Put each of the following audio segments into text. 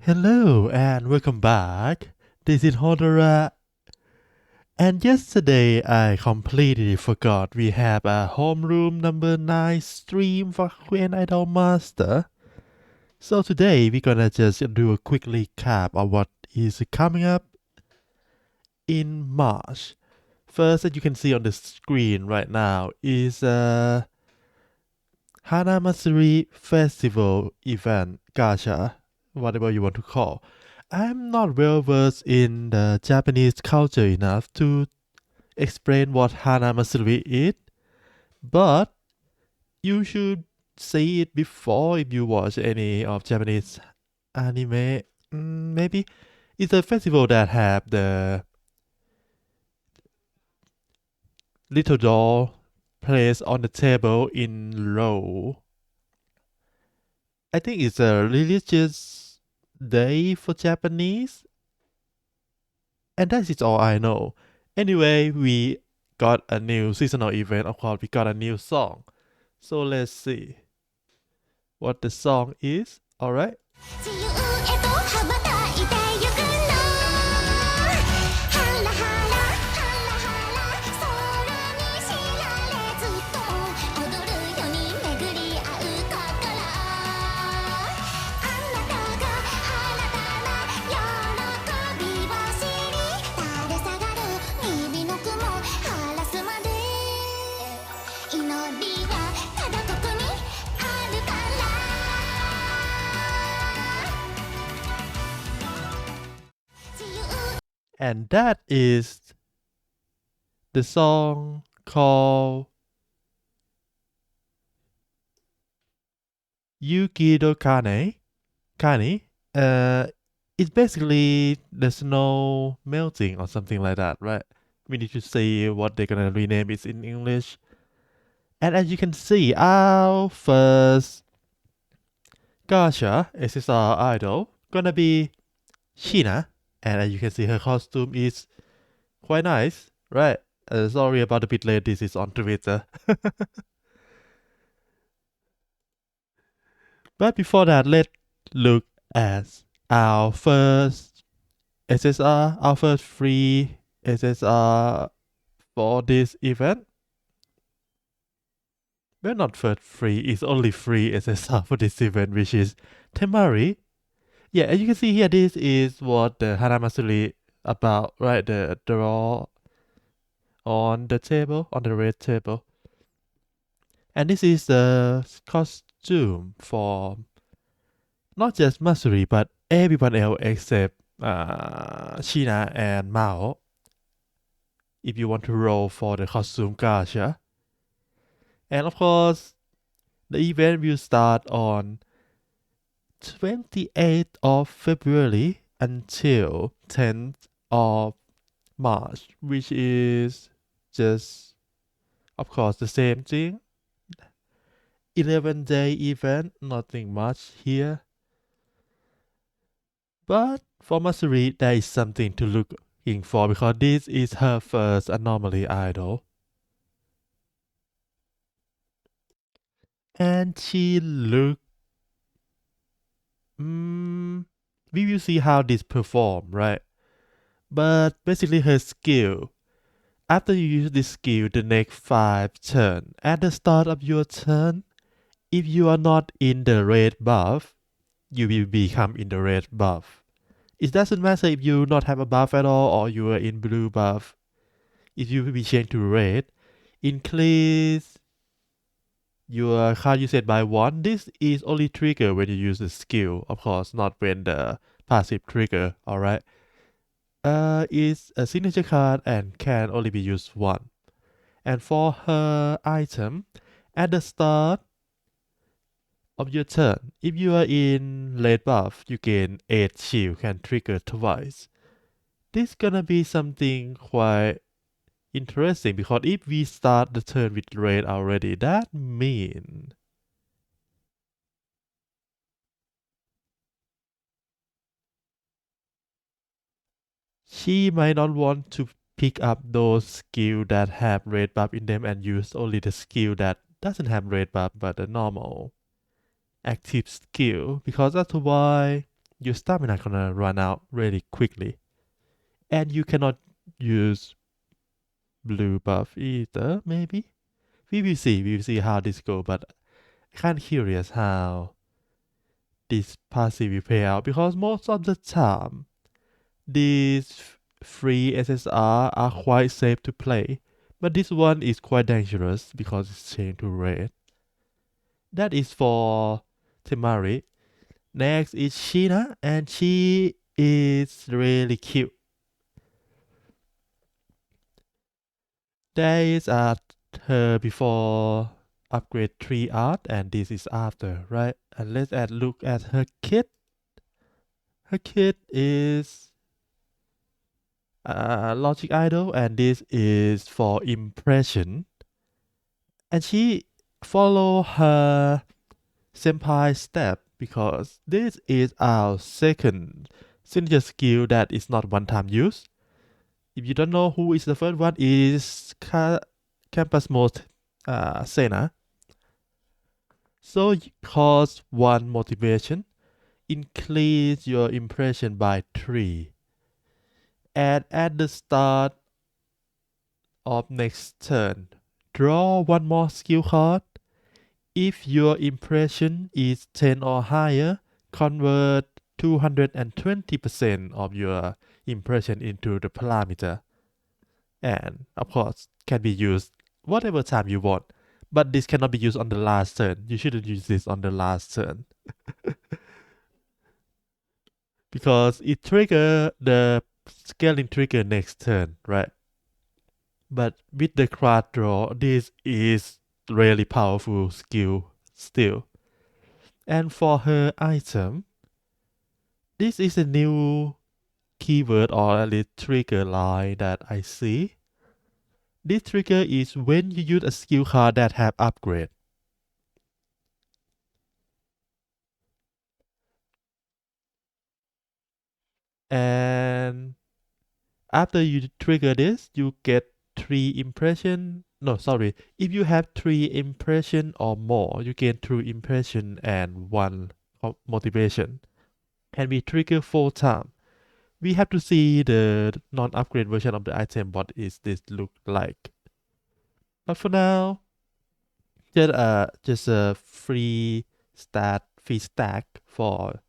Hello and welcome back. This is Honora. And yesterday I completely forgot we have a homeroom number 9 stream for Gakuen Idol Master. So today we're gonna just do a quick recap of what is coming up in March. First, as you can see on the screen right now, is Hana Matsuri Festival event, gacha, whatever you want to call. I'm not well versed in the Japanese culture enough to explain what Hana Matsuri is, but you should see it before if you watch any of Japanese anime. Maybe it's a festival that have the little doll placed on the table in row. I think it's a religious day for Japanese, and that is all I know. Anyway, we got a new seasonal event. Of course, we got a new song. So let's see what the song is. All right. 自由へと羽ばたいてゆくのハラハラハラハラ空に知られずっと踊るように巡り合う心あなたが新たな喜びを知り垂れ下がる日々の雲晴らすまで祈りはただここにあるから And that is the song called Yukido Kane. Kane. It's basically the snow melting or something like that, right? We need to see what they're gonna rename it in English. And as you can see, our first gacha SSR idol gonna be Sheena. And as you can see, her costume is quite nice, right? Sorry about the bit late. This is on Twitter. But before that, let's look at our first SSR, our first free SSR for this event. Well, not first free, it's only free SSR for this event, which is Temari. Yeah, as you can see here, this is what the Hanamatsuri about, right? The draw on the table, on the red table. And this is the costume for not just Matsuri, but everyone else except Sheena and Mao. If you want to roll for the costume gacha. And of course, the event will start on 28th of February until 10th of March, which is just, of course, the same thing. 11-day event, nothing much here. But for Matsuri, there is something to looking for because this is her first anomaly idol. And she looked. We will see how this perform, right? But basically her skill. After you use this skill the next 5 turns, at the start of your turn, if you are not in the red buff, you will become in the red buff. It doesn't matter if you not have a buff at all or you are in blue buff. If you will be changed to red, increase your card usage by 1. This is only trigger when you use the skill, of course, not when the passive trigger, alright? It's a signature card and can only be used 1. And for her item, at the start of your turn, if you are in red buff, you gain 8 shield, can trigger twice. This gonna be something quite interesting because if we start the turn with red already, that means she might not want to pick up those skills that have red buff in them and use only the skill that doesn't have red buff but the normal active skill, because that's why your stamina gonna run out really quickly. And you cannot use blue buff either, maybe? We will see how this go, but I'm kind of curious how this passive will pay out because most of the time these free SSR are quite safe to play, but this one is quite dangerous because it's changed to red. That is for Temari. Next is Sheena, and she is really cute. There is her before upgrade 3 art, and this is after, right? And let's look at her kit. Her kit is Logic Idol, and this is for impression. And she follow her senpai step because this is our second signature skill that is not one-time use. If you don't know who is the first one, is Campus Mode Sena. So cost 1 motivation, increase your impression by 3. And at the start of next turn, draw 1 more skill card. If your impression is 10 or higher, convert 220% of your impression into the parameter. And of course, can be used whatever time you want. But this cannot be used on the last turn. You shouldn't use this on the last turn. Because it trigger the scaling trigger next turn, right? But with the card draw, this is really powerful skill still. And for her item, this is a new keyword or a little trigger line that I see. This trigger is when you use a skill card that have upgrade. And after you trigger this, you get 3 impression. No, sorry. If you have 3 impression or more, you gain 2 impression and 1 motivation. Can be triggered 4 times. We have to see the non-upgrade version of the item. What is this look like? But for now, just a free stack for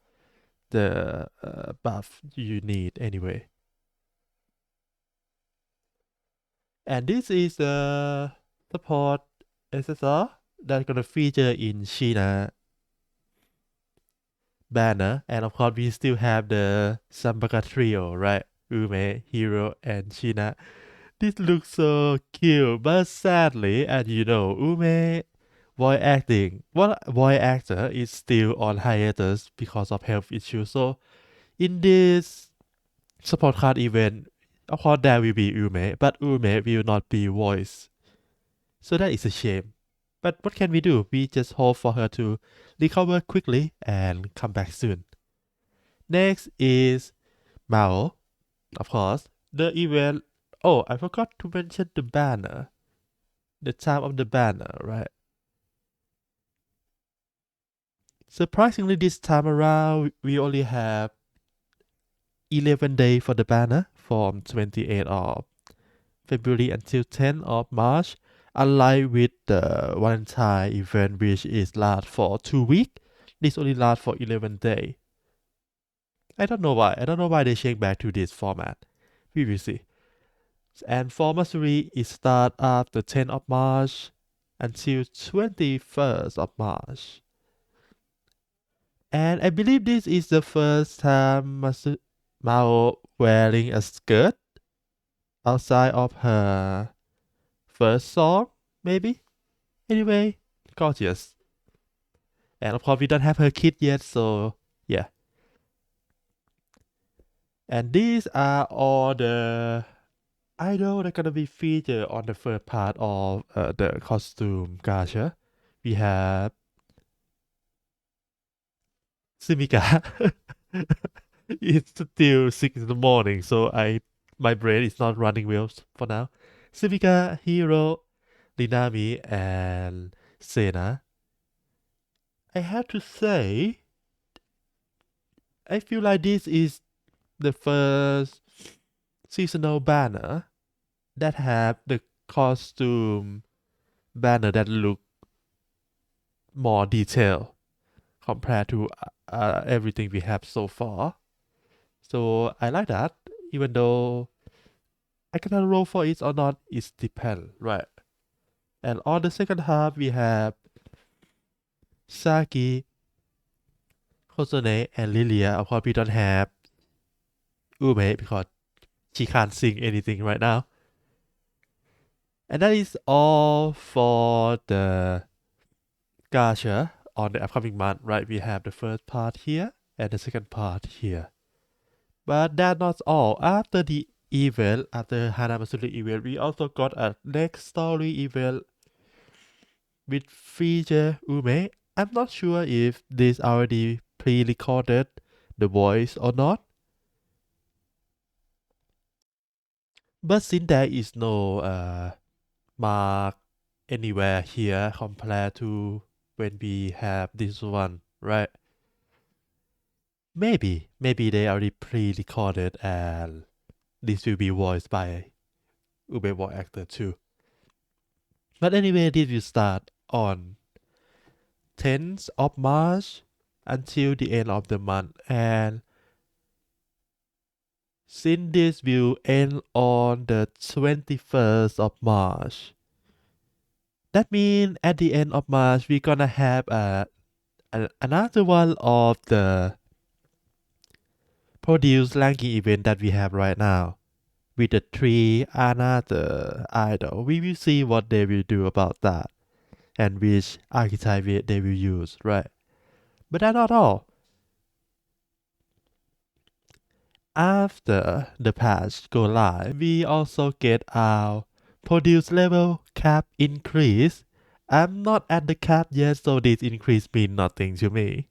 the buff you need anyway. And this is the support SSR that's gonna feature in Sheena banner. And of course, we still have the Sambaka trio, right? Ume, Hiro, and Sheena. This looks so cute, but sadly, as you know, Ume voice actor is still on hiatus because of health issues. So in this support card event, of course there will be Ume, but Ume will not be voice. So that is a shame. But what can we do? We just hope for her to recover quickly and come back soon. Next is Mao, of course. The event. Oh, I forgot to mention the banner. The time of the banner, right? Surprisingly, this time around, we only have 11 days for the banner from 28th of February until 10th of March. Unlike with the Valentine event, which is last for 2 weeks, this only lasts for 11 days. I don't know why. I don't know why they change back to this format. We will see. And for Mastery, it starts after 10th of March until 21st of March. And I believe this is the first time Mao wearing a skirt outside of her first song, maybe? Anyway, gorgeous. And of course, we don't have her kid yet, so yeah. And these are all the idols that are gonna be featured on the first part of the costume gacha. We have Sumika. It's still 6 in the morning, so my brain is not running well for now. Sumika, Hiro, Linami, and Sena. I have to say, I feel like this is the first seasonal banner that have the costume banner that look more detailed compared to everything we have so far. So I like that, even though I cannot roll for it or not, it depends, right? And on the second half, we have Saki, Kosone, and Lilia. Of course, we don't have Ume because she can't sing anything right now. And that is all for the gacha on the upcoming month, right? We have the first part here and the second part here. But that's not all. After the event, after Hana Matsuri event, we also got a next story event with feature Ume. I'm not sure if this already pre-recorded the voice or not. But since there is no mark anywhere here compared to when we have this one, right? Maybe they already pre-recorded and this will be voiced by Ube voice actor too. But anyway, this will start on 10th of March until the end of the month, and since this will end on the 21st of March, that means at the end of March we're gonna have another one of the produce ranking event that we have right now with the three another idol. We will see what they will do about that and which archetype they will use, right? But that's not all. After the patch go live, we also get our produce level cap increase. I'm not at the cap yet, so this increase mean nothing to me.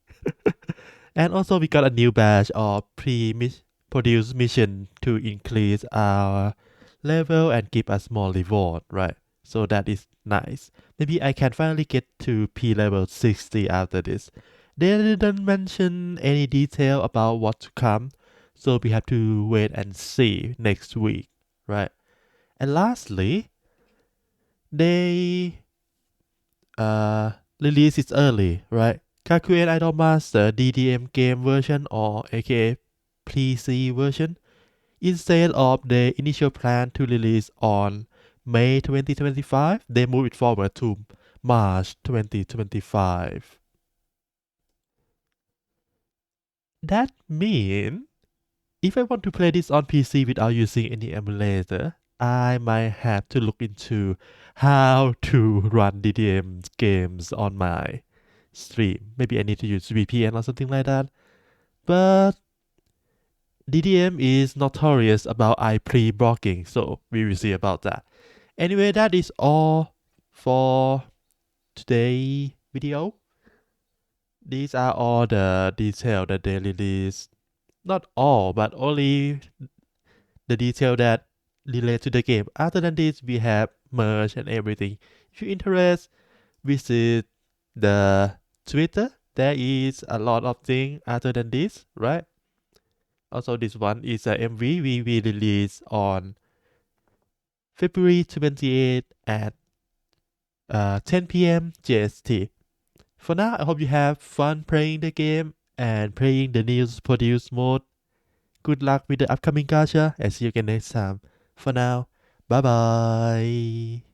And also we got a new batch of produce mission to increase our level and give us more reward, right? So that is nice. Maybe I can finally get to P level 60 after this. They didn't mention any detail about what to come, so we have to wait and see next week, right? And lastly, they release it early, right? Gakuen Idol Master DDM game version or aka PC version instead of the initial plan to release on May 2025, they move it forward to March 2025. That means if I want to play this on PC without using any emulator, I might have to look into how to run DDM games on my stream. Maybe I need to use VPN or something like that. But DDM is notorious about IP blocking, so we will see about that. Anyway, that is all for today's video. These are all the details that they released. Not all, but only the detail that relate to the game. Other than this, we have merch and everything. If you're interested, visit the Twitter. There is a lot of things other than this, right? Also, this one is a MV we will release on February 28th at 10 p.m. JST. For now, I hope you have fun playing the game and playing the new produce mode. Good luck with the upcoming gacha and see you again next time. For now, bye bye.